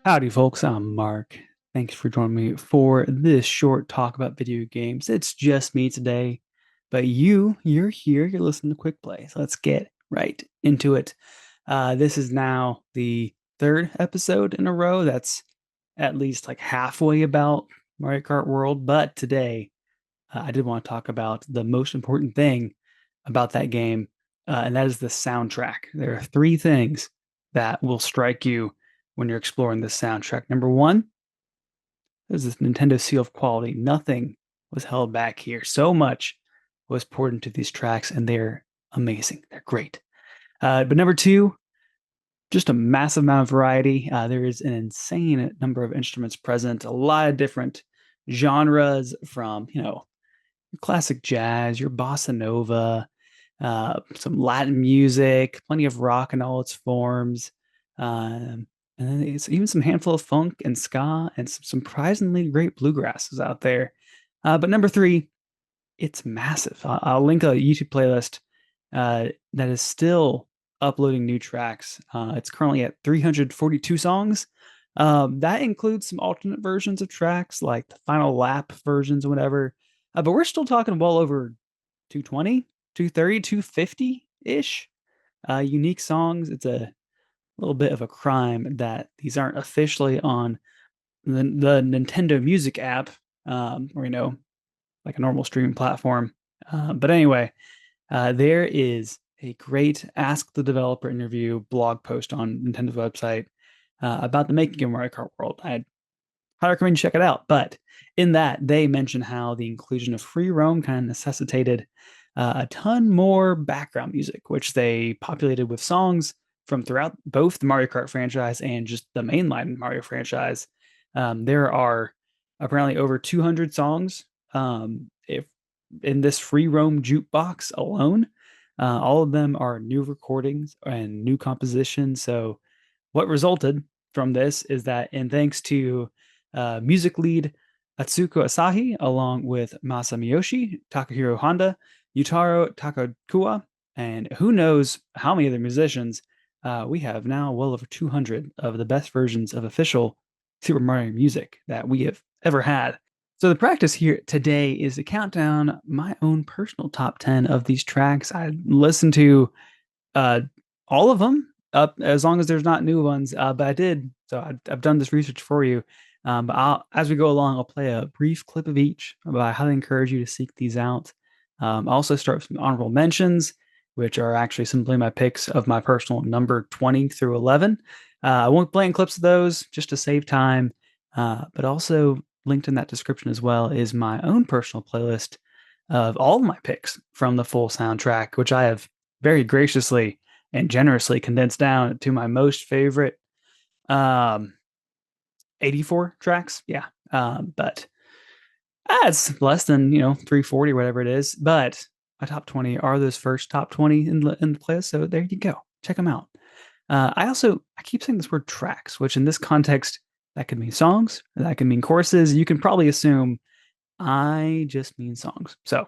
Howdy, folks. I'm Mark. Thanks for joining me for this short talk about video games. It's just me today, but you're here. You're listening to Quick Play. So let's get right into it. This is now the third episode in a row that's at least like halfway about Mario Kart World. But today, I did want to talk about the most important thing about that game, and that is the soundtrack. There are three things that will strike you when you're exploring this soundtrack. Number one, there's this Nintendo seal of quality. Nothing was held back here. So much was poured into these tracks, and they're amazing. They're great. But number two, just a massive amount of variety. There is an insane number of instruments present, a lot of different genres from, your classic jazz, your bossa nova, some Latin music, plenty of rock in all its forms. And then it's even some handful of funk and ska and some surprisingly great bluegrasses out there. But number three, it's massive. I'll link a YouTube playlist that is still uploading new tracks. It's currently at 342 songs. That includes some alternate versions of tracks, like the final lap versions or whatever. But we're still talking well over 220, 230, 250 ish unique songs. It's a little bit of a crime that these aren't officially on the Nintendo Music app, or like a normal streaming platform. But anyway, there is a great Ask the Developer interview blog post on Nintendo's website about the making of Mario Kart World. I'd highly recommend you check it out. But in that, they mention how the inclusion of free roam kind of necessitated a ton more background music, which they populated with songs from throughout both the Mario Kart franchise and just the mainline Mario franchise. There are apparently over 200 songs if in this free roam jukebox alone. All of them are new recordings and new compositions. So, what resulted from this is that, and thanks to music lead Atsuko Asahi, along with Masa Miyoshi, Takahiro Honda, Yutaro Takakua, and who knows how many other musicians, we have now well over 200 of the best versions of official Super Mario music that we have ever had. So the practice here today is to count down my own personal top 10 of these tracks. I listened to uh, all of them up as long as there's not new ones. But I did, so I've done this research for you. But as we go along, I'll play a brief clip of each. But I highly encourage you to seek these out. I'll also start with some honorable mentions, which are actually simply my picks of my personal number 20 through 11. I won't play in clips of those just to save time. But also linked in that description as well is my own personal playlist of all of my picks from the full soundtrack, which I have very graciously and generously condensed down to my most favorite um 84 tracks. Yeah. But it's less than 340, whatever it is. But my top 20 are those first top 20 in the playlist. So there you go. Check them out. I keep saying this word tracks, which in this context, that could mean songs, that could mean choruses. You can probably assume I just mean songs. So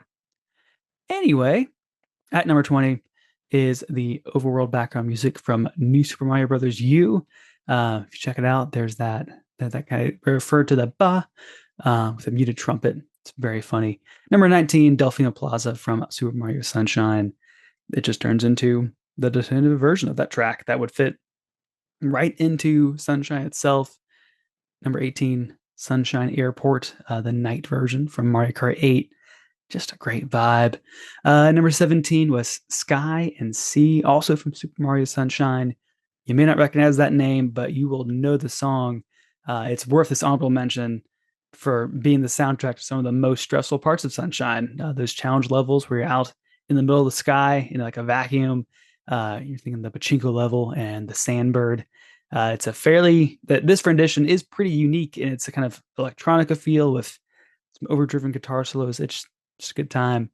anyway, at number 20 is the overworld background music from New Super Mario Brothers U. If you check it out, there's that guy referred to the ba with a muted trumpet. It's very funny. Number 19, Delfino Plaza from Super Mario Sunshine. It just turns into the definitive version of that track that would fit right into Sunshine itself. Number 18, Sunshine Airport, the night version from Mario Kart 8. Just a great vibe. Number 17 was Sky and Sea, also from Super Mario Sunshine. You may not recognize that name, but you will know the song. It's worth this honorable mention for being the soundtrack to some of the most stressful parts of Sunshine. Those challenge levels where you're out in the middle of the sky in like a vacuum. You're thinking the pachinko level and the sandbird. It's a fairly that this rendition is pretty unique in its a kind of electronica feel with some overdriven guitar solos. It's just a good time.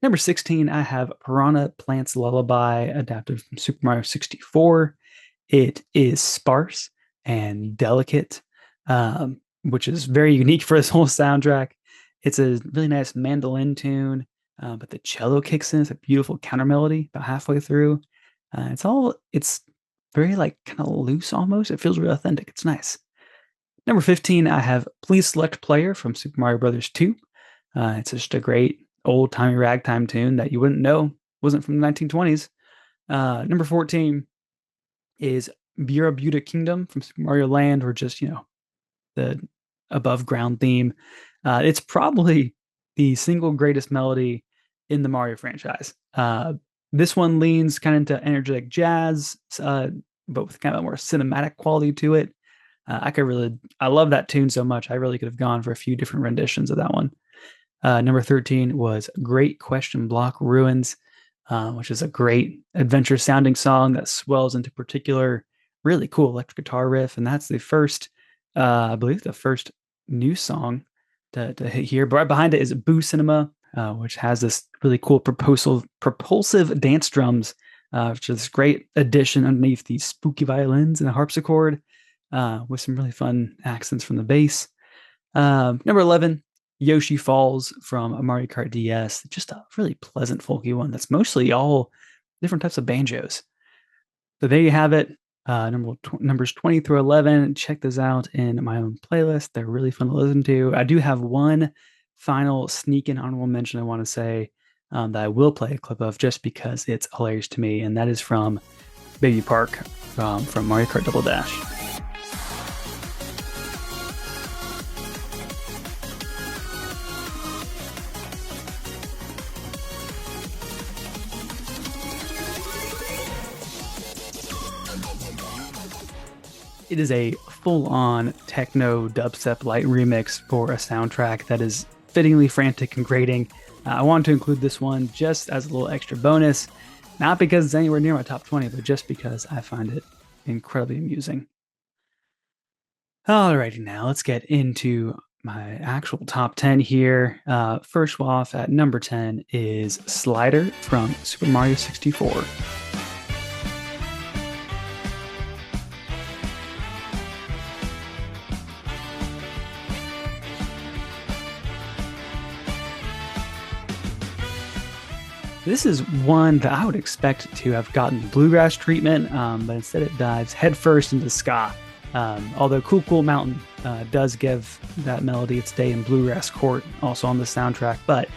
Number 16, I have Piranha Plant's Lullaby, adapted from Super Mario 64. It is sparse and delicate, which is very unique for this whole soundtrack. It's a really nice mandolin tune, but the cello kicks in. It's a beautiful counter melody about halfway through. It's very like kind of loose almost. It feels really authentic. It's nice. Number 15, I have Please Select Player from Super Mario Brothers 2. It's just a great old-timey ragtime tune that you wouldn't know wasn't from the 1920s. Number 14 is Bura Buda Kingdom from Super Mario Land, or just, the above ground theme. It's probably the single greatest melody in the Mario franchise. This one leans kind of into energetic jazz, but with kind of a more cinematic quality to it. I love that tune so much. I really could have gone for a few different renditions of that one. Number 13 was Great Question Block Ruins, which is a great adventure sounding song that swells into particular really cool electric guitar riff. And that's the first, I believe, the first new song to hit here. But right behind it is Boo Cinema, which has this really cool propulsive dance drums, which is a great addition underneath these spooky violins and a harpsichord, with some really fun accents from the bass. Number 11, Yoshi Falls from Mario Kart DS. Just a really pleasant, folky one that's mostly all different types of banjos. So there you have it. Numbers 20 through 11. Check this out in my own playlist. They're really fun to listen to. I do have one final sneak in honorable mention I want to say, that I will play a clip of just because it's hilarious to me, and that is from Baby Park, from Mario Kart Double Dash. It is a full-on techno dubstep light remix for a soundtrack that is fittingly frantic and grating. I wanted to include this one just as a little extra bonus, not because it's anywhere near my top 20, but just because I find it incredibly amusing. Alrighty, now let's get into my actual top 10 here. First off, at number 10 is Slider from Super Mario 64. This is one that I would expect to have gotten bluegrass treatment, but instead it dives headfirst into ska. Although Cool Cool Mountain does give that melody its day in bluegrass court, also on the soundtrack. But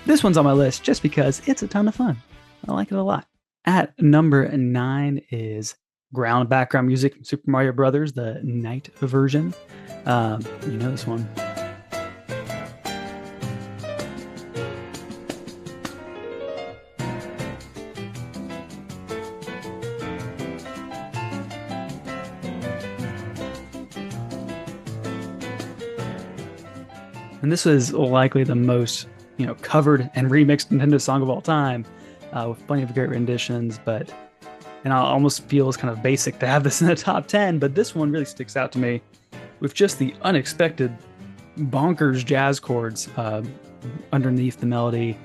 this one's on my list just because it's a ton of fun. I like it a lot. At number 9 is ground background music from Super Mario Brothers, the night version. You know this one. And this was likely the most, covered and remixed Nintendo song of all time, with plenty of great renditions. And I almost feel it's kind of basic to have this in the top 10, but this one really sticks out to me with just the unexpected bonkers jazz chords underneath the melody.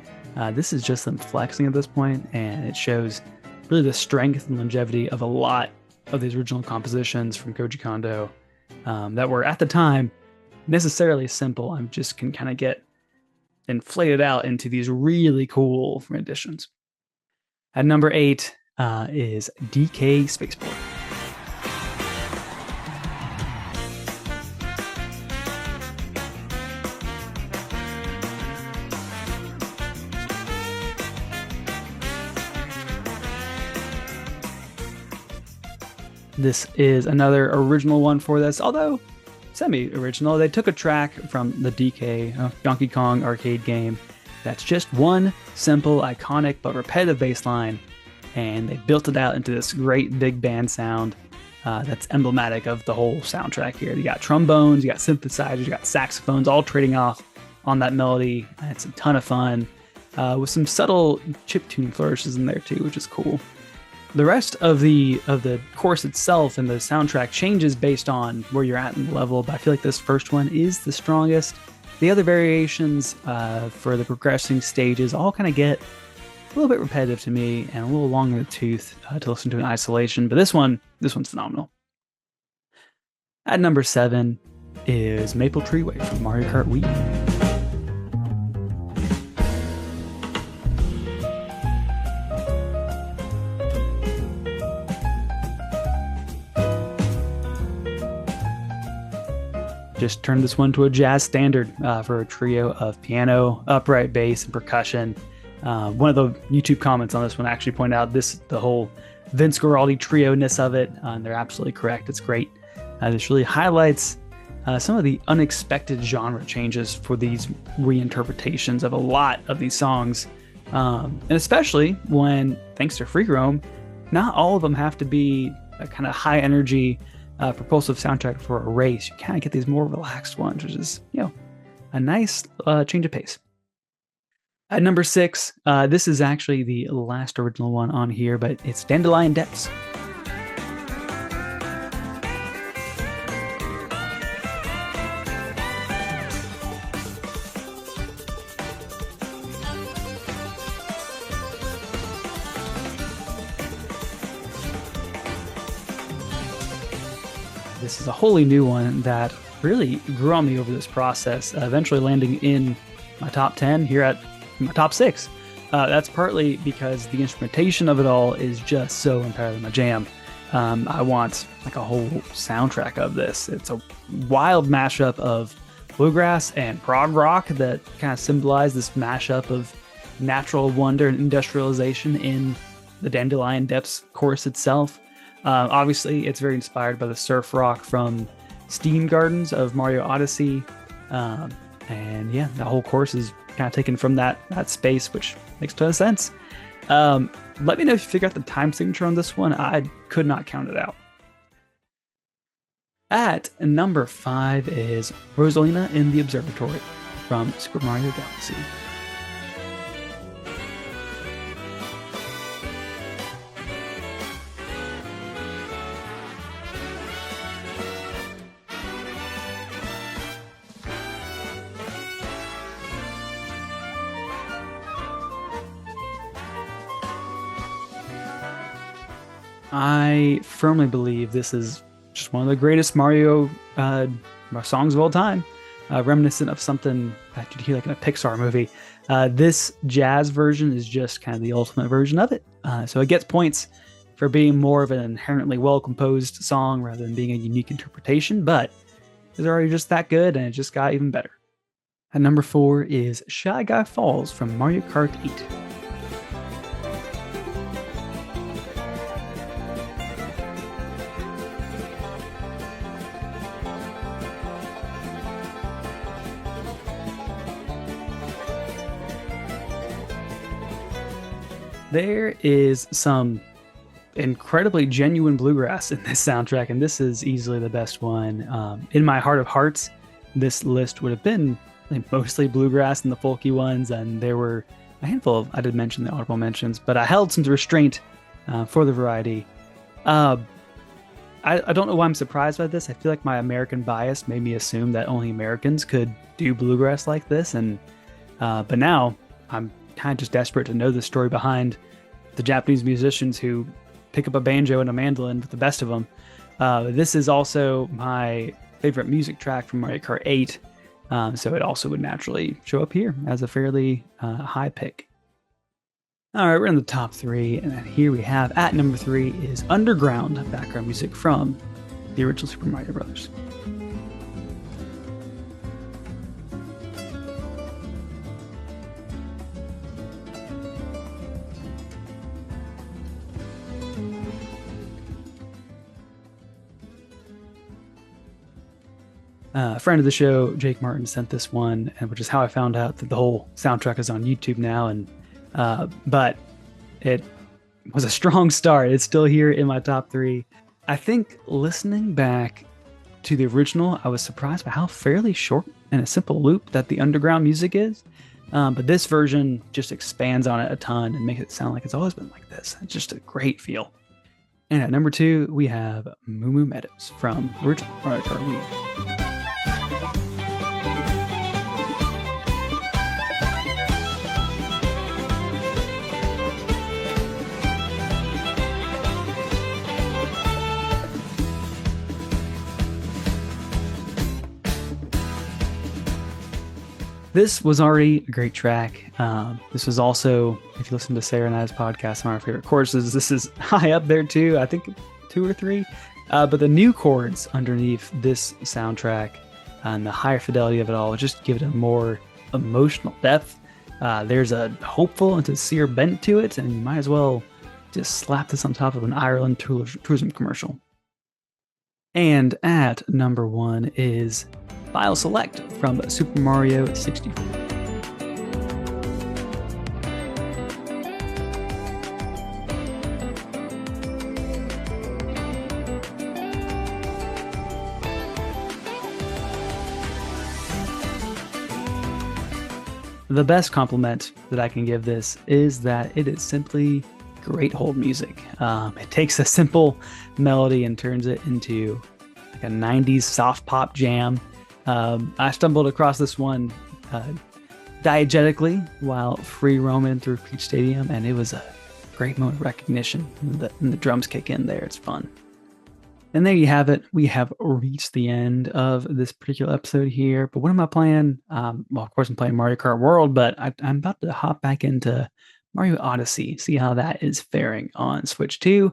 This is just them flexing at this point, and it shows really the strength and longevity of a lot of these original compositions from Koji Kondo, that were at the time necessarily simple. I just can kind of get inflated out into these really cool renditions. At number 8 is DK Spaceport. This is another original one for this, although semi-original. They took a track from the DK Donkey Kong arcade game that's just one simple, iconic, but repetitive bass line, and they built it out into this great big band sound that's emblematic of the whole soundtrack here. You got trombones, you got synthesizers, you got saxophones, all trading off on that melody. It's a ton of fun, with some subtle chiptune flourishes in there too, which is cool. The rest of the course itself and the soundtrack changes based on where you're at in the level, but I feel like this first one is the strongest. The other variations for the progressing stages all kind of get a little bit repetitive to me and a little long in the tooth to listen to in isolation, but this one's phenomenal. At number 7 is Maple Tree Way from Mario Kart Wii. just turned this one to a jazz standard for a trio of piano, upright bass, and percussion. One of the YouTube comments on this one actually pointed out the whole Vince Guaraldi trio-ness of it, and they're absolutely correct. It's great. This really highlights some of the unexpected genre changes for these reinterpretations of a lot of these songs, and especially when, thanks to Free Roam, not all of them have to be a kind of high-energy, propulsive soundtrack for a race. You kind of get these more relaxed ones, which is, a nice change of pace. At number 6, this is actually the last original one on here, but it's Dandelion Depths. This is a wholly new one that really grew on me over this process, eventually landing in my top 10 here at my top 6. That's partly because the instrumentation of it all is just so entirely my jam. I want like a whole soundtrack of this. It's a wild mashup of bluegrass and prog rock that kind of symbolize this mashup of natural wonder and industrialization in the Dandelion Depths chorus itself. Obviously, it's very inspired by the surf rock from Steam Gardens of Mario Odyssey. And yeah, the whole chorus is kind of taken from that space, which makes a ton of sense. Let me know if you figure out the time signature on this one. I could not count it out. At number 5 is Rosalina in the Observatory from Super Mario Galaxy. I firmly believe this is just one of the greatest Mario songs of all time, reminiscent of something that you'd hear like in a Pixar movie. This jazz version is just kind of the ultimate version of it. So it gets points for being more of an inherently well-composed song rather than being a unique interpretation, but it's already just that good, and it just got even better. At number 4 is Shy Guy Falls from Mario Kart 8. There is some incredibly genuine bluegrass in this soundtrack, and this is easily the best one. In my heart of hearts, this list would have been mostly bluegrass and the folky ones, and there were a handful of, I did mention the honorable mentions, but I held some restraint for the variety. I don't know why I'm surprised by this. I feel like my American bias made me assume that only Americans could do bluegrass like this, and but now I'm kind of just desperate to know the story behind the Japanese musicians who pick up a banjo and a mandolin with the best of them. This is also my favorite music track from Mario Kart 8, so it also would naturally show up here as a fairly high pick. All right, we're in the top 3, and here we have at number 3 is Underground background music from the original Super Mario Bros. A friend of the show, Jake Martin, sent this one, which is how I found out that the whole soundtrack is on YouTube now. And but it was a strong start. It's still here in my top 3. I think listening back to the original, I was surprised by how fairly short and a simple loop that the underground music is. But this version just expands on it a ton and makes it sound like it's always been like this. It's just a great feel. And at number 2, we have Moo Moo Meadows from original Mario Kart Wii. This was already a great track. This was also, if you listen to Sarah and I's podcast, one of our favorite choruses, this is high up there too. I think 2 or 3. But the new chords underneath this soundtrack and the higher fidelity of it all just give it a more emotional depth. There's a hopeful and sincere bent to it, and you might as well just slap this on top of an Ireland tourism commercial. And at number 1 is File Select from Super Mario 64. The best compliment that I can give this is that it is simply great hold music. It takes a simple melody and turns it into like a 90s soft pop jam. I stumbled across this one diegetically while free roaming through Peach Stadium, and it was a great moment of recognition. And the drums kick in there. It's fun. And there you have it. We have reached the end of this particular episode here. But what am I playing? Well, of course, I'm playing Mario Kart World, but I'm about to hop back into Mario Odyssey, see how that is faring on Switch 2.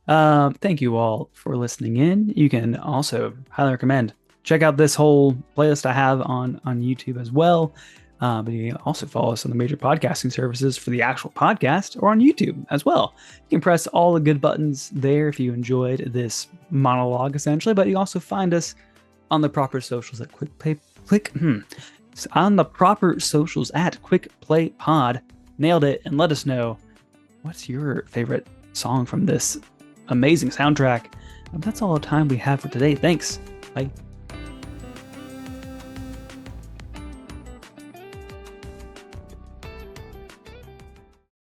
Thank you all for listening in. You can also highly recommend check out this whole playlist I have on YouTube as well. But you can also follow us on the major podcasting services for the actual podcast or on YouTube as well. You can press all the good buttons there if you enjoyed this monologue, essentially. But you also find us on the proper socials at on the proper socials at Quick Play Pod. Nailed it. And let us know what's your favorite song from this amazing soundtrack. That's all the time we have for today. Thanks. Bye.